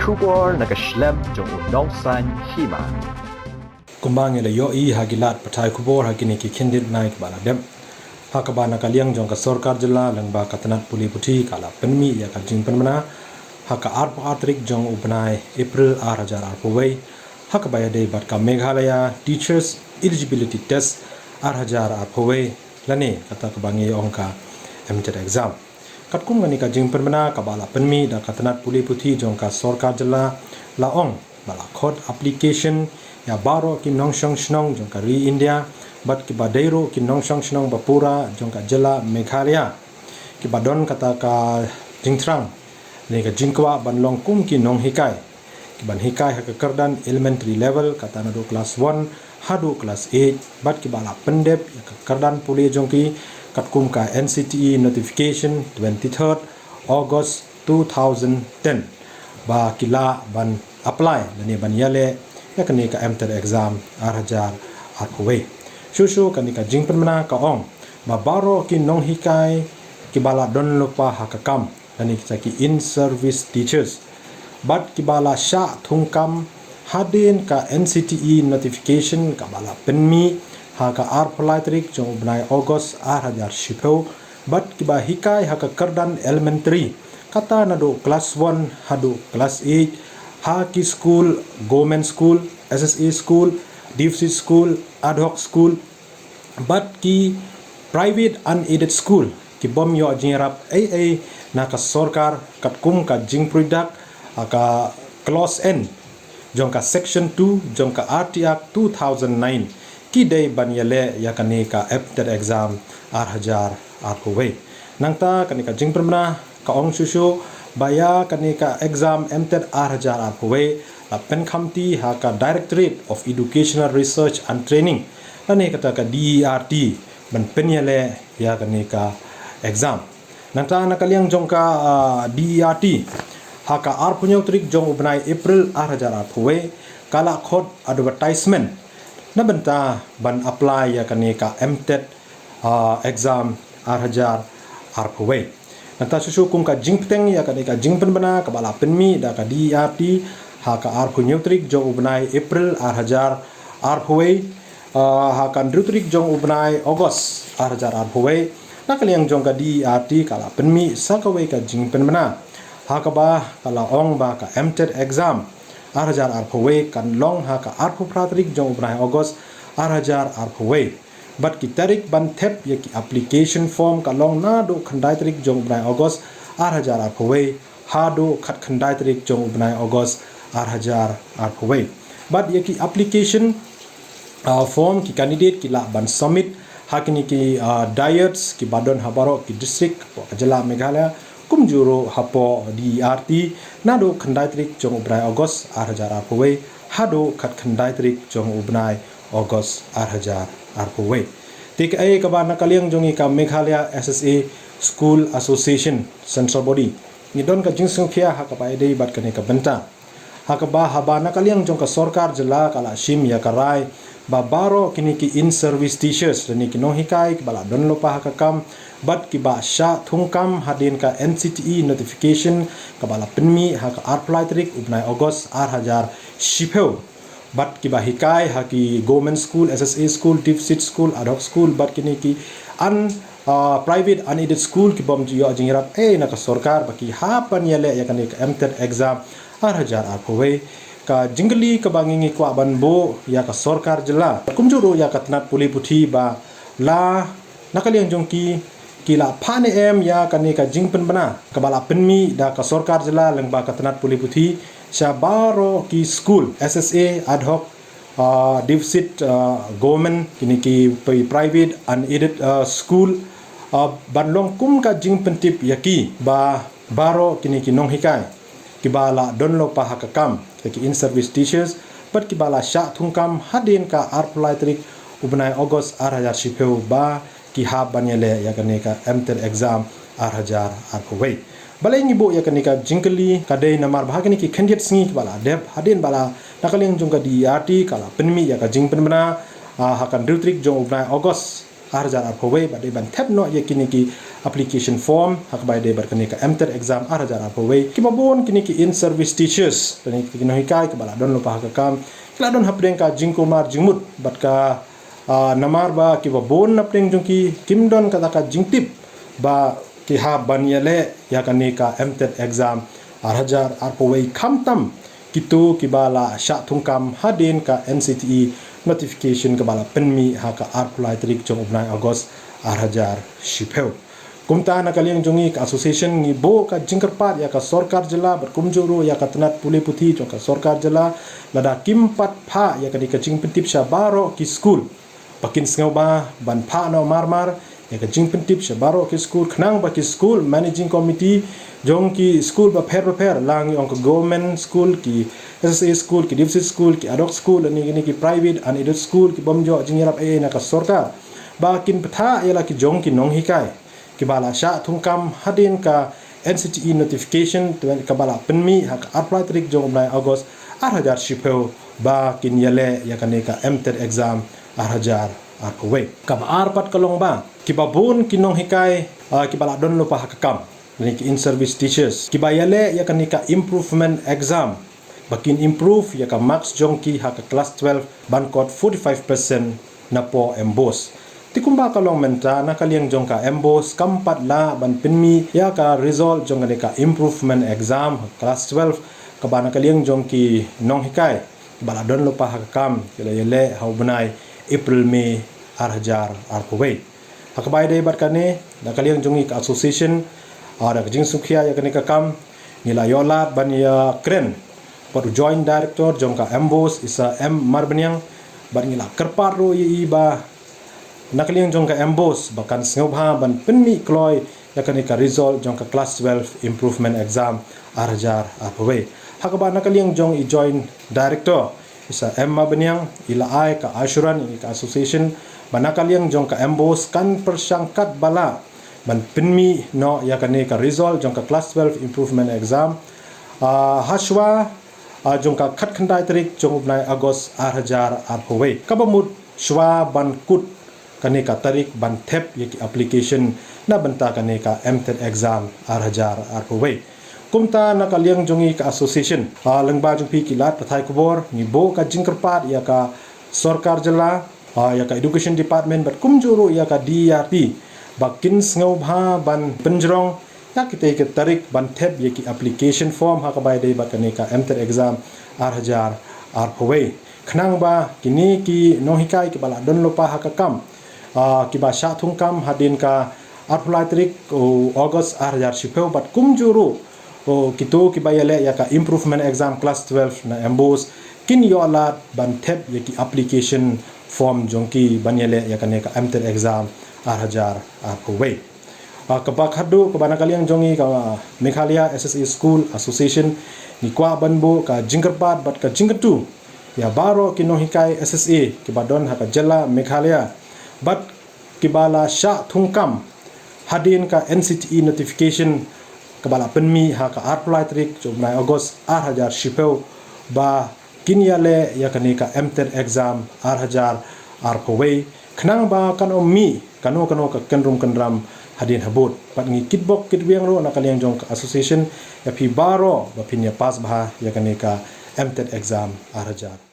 kubor nakaslem jong unongsan Hima. Kumbang ele yo I hagilat patai kubor hagini ki kindit naik bala dem. Hakaba nakaliang jong ka Sorkar jela langba katanat puli puti kala penmi ya ka jing penmana. Haka arpa atrik jong ubnai April 2024. Hakaba ya dei bat ka Meghalaya Teachers Eligibility Test 2024 lane kata kebangi ongka Mtet Eksam. Katkum ngani ka jing penmana kabala penmi da katanat puli puti jong ka Sorkar jela laong bala code application ya baro ki nongshong shnong jong ka ri India bat ki badairo ki nongshong shnong bapura jong ka jela Meghalaya ki badon kata ka jingtrang ne ka jingkwa banlong kum ki nong hikai ki ban hikai ha ka kerdan elementary level kata na do class 1 hadu class 8 bat ki bala pendep ya ka kerdan puli jong ki katkum ka NCTE notification 23rd August 2010 ba kila ban apply lani ban yale ya kani ka Mtet exam 2024 shushu kani ka jingpen mana ka ong ba baro ki nong hikai ki bala don lupa hakakam lani ki in service teachers bat ki bala sha thungkam hadin ka NCTE notification ka bala penmi ha ka Aplai Tarik jong benai August 2010 bat ki ba hikai ha ka kerdan elementary kata nado class 1 hadu class 8 ha ki school, government school, SSA school, deficit school, ad hoc school, but ki private unaided school ki bom yo jingrap AA na ka Sorkar katkum ka jing product ka clause N jong ka section 2 jong ka RT Act 2009 ki day banyale ya kani ka Mtet exam 2024 nangta kani ka jing permana ka ong susu baya kani ka exam Mtet 2024 la pen khamti ha ka Directorate of Educational Research and Training lani kata ka DERT ban penyale ya kani ka exam nangta nakaliang jong ka DERT ha ka ar punyo trik jong ubnai April 2024 kala code advertisement na benta ban apply ya kani ka Mtet exam 2024 nanta susu kum ka jingpteng ya kani ka jingpen bana ka bala penmi da ka DERT ha ka ar kunyutrik jong ubnai April 2024 ha kan drutrik jong ubnai August 2024 nakaliang jong ka DERT kala penmi sakawe ka jingpen bana ha ka ba kala ong ba ka Mtet exam 2024 kan long ha ka arpu pratrik jong ubnai August 2024 bat ki tarik ban thep ya ki application form ka long na do khandai tarik jong ubnai August 2024 ha do khat khandai tarik jong ubnai August 2024 bat ya ki application form ki candidate ki la ban submit ha kini ki diets ki badon habaro ki district jela Meghalaya kumjuro hapo DERT nado khandai trik jong ubnai August 2024 hado khat khandai trik jong ubnai August 2024 tik ai ka ba nakaliang jong ka Meghalaya SSA School Association Central Body ni don ka jingsung khia ha ka pai dei bat kani ka benta ha ka ba haba nakaliang jong ka Sorkar jela kala shim ya karai ba baro kini ki in service teachers ni ki no hikai ki bala don lopa ha ka kam bat ki ba sha thungkam hadin ka NCTE notification ka bala penmi ha ka Aplai Tarik ubnai August 2010 bat ki ba hikai ha ki government school SSA school deficit school ad hoc school bat kini ki private unaided school ki bom yo jingrap na ka Sorkar ba ki ha pan yale ya kan ka Mtet exam 2024 ka jingli ka bangingi kwa banbo ya ka Sorkar jela kumjuro ya ka tanat puli puthi ba la nakaliang jongki kila phane em ya kani ka jingpen bana ka bala penmi da ka Sorkar jela lengba ka tanat puli puthi sha baro ki school SSA ad hoc deficit government kini ki private unaided school banlong kum ka jingpen tip yaki ba baro kini ki nong hikai ki bala donlo pa hakakam ki in service teachers bat ki bala sha thungkam hadin ka Aplai Tarik ubnai August 2010 ba ki ha banyale ya kani ka Mtet exam 2024 balai ngibo ya kani ka jingkeli kadai namar bahagini ki khandiat sngi bala dep hadin bala nakaling jong ka DERT kala penmi ya ka jingpen bana hakan drutrik jong ubnai August arjar arpaway bat ban tap no ye kini ki application form hakbai de bar kini ka Mtet exam arjar arpaway ki babon kini ki in service teachers tani ki no hikai ke bala don lupa hakam kila don hapdeng ka jingkumar jingmut bat ka namar ba ki babon napdeng jungki kimdon kata ka jingtip ba ki ha banyale ya kani ka Mtet exam arjar arpaway khamtam kitu kibala sya tungkam hadin ka NCTE notification kebala penmi haka Aplai Tarik jong ubnai Agos arhajar shipeu kumta na kaliang jongi ka association ni bo ka jingkerpat ya ka Sorkar jela berkumjuru ya ka tenat pulih putih jong ka Sorkar jela lada kimpat pha ya ka di ka jing pentip sya baro ki school pakin sengau ba ban pha no marmar ya ka jing pentip sya baro ki school khnang ba ki school managing committee jong ki school ba pher lang ong ka government school ki SSA school ki deficit school ki adok school ani ki private unaided school ki bomjo jingrap na ka Sorkar ba kin patha yala ki jong ki nong hikai ki bala sya thungkam hadin ka NCTE notification ka bala penmi hak Aplai Tarik jong ubnai Agos arhajar shipeu ba kin yale ya ka Mtet exam arhajar arpaway ka ba arpat kalong ba ki babun ki nong hikai ki bala don lupa hakam ni in service teachers kibayale ya kanika improvement exam bakin improve ya ka marks jongki ha ka class 12 bankot 45% na po embos tikumba kalong menta na kaliang jongka embos kampat la ban penmi ya ka result jong ka improvement exam class 12 ka bana kaliang jongki nong hikai bala don lupa hakam yele haubnai April May arhajar arpaway hakbai dei bat kane na kaliang jongi ka association ada kejing sukhia ya kene kam nila yolat ban ya kren por joint director jongka embos isa marbanyang ban nila kerpar ro yi ba nakaliang jongka embos bakan sngobha ban penmi kloy ya kene ka result jongka class 12 improvement exam arjar apaway hakaba nakaliang jong i joint director isa marbanyang ila ai ka assuran ini ka association banakaliang jongka embos kan persangkat bala ban penmi no ya kane ka result jongka class 12 improvement exam haswa jongka khat khandai Tarik jong ubnai Agos arhajar arpaway kabamut shwa ban kut kane ka Tarik ban thep yaki application na banta kane ka Mtet exam arhajar arpaway kumta na kaliang jongi ka association lengba jongpi kilat pathai kubor ni bo ka jingkerpat ya ka Sorkar jela ya ka education department bat kumjuru ya ka DRP bakin sengau bha ban penjrong ya kita ke Tarik ban thep ye ki application form hakabai dei bakane ka Mtet exam arhajar arpaway khnang ba kini ki no hikai ki bala don lopa hakakam ki ba sya thungkam hadin ka Aplai Tarik August arhajar shipeu bat kumjuru kitu ki bayale ya ka improvement exam class 12 na embos kin yolat ban thep ye ki application form jongki banyale ya kane ka Mtet exam arhajar arpaway kabak hadu kabana kaliang jongi ka Meghalaya SSA School Association ni kwa banbo ka jingkerpat bat ka jingketu ya baro kino hikai SSA kibadon haka jela Meghalaya bat kibala sya thungkam hadin ka NCTE notification kabala penmi haka Aplai Tarik jomnai Agos arhajar shipeu ba kinyale ya kanika Mtet exam arhajar arpaway khnang ba kano mi kano ka kenrum kendram hadin habut pat ngi kitbok kitwiang ro nakaliang jong ka association ya pi baro ba pinya pas bah ya kanika Mtet exam arhajar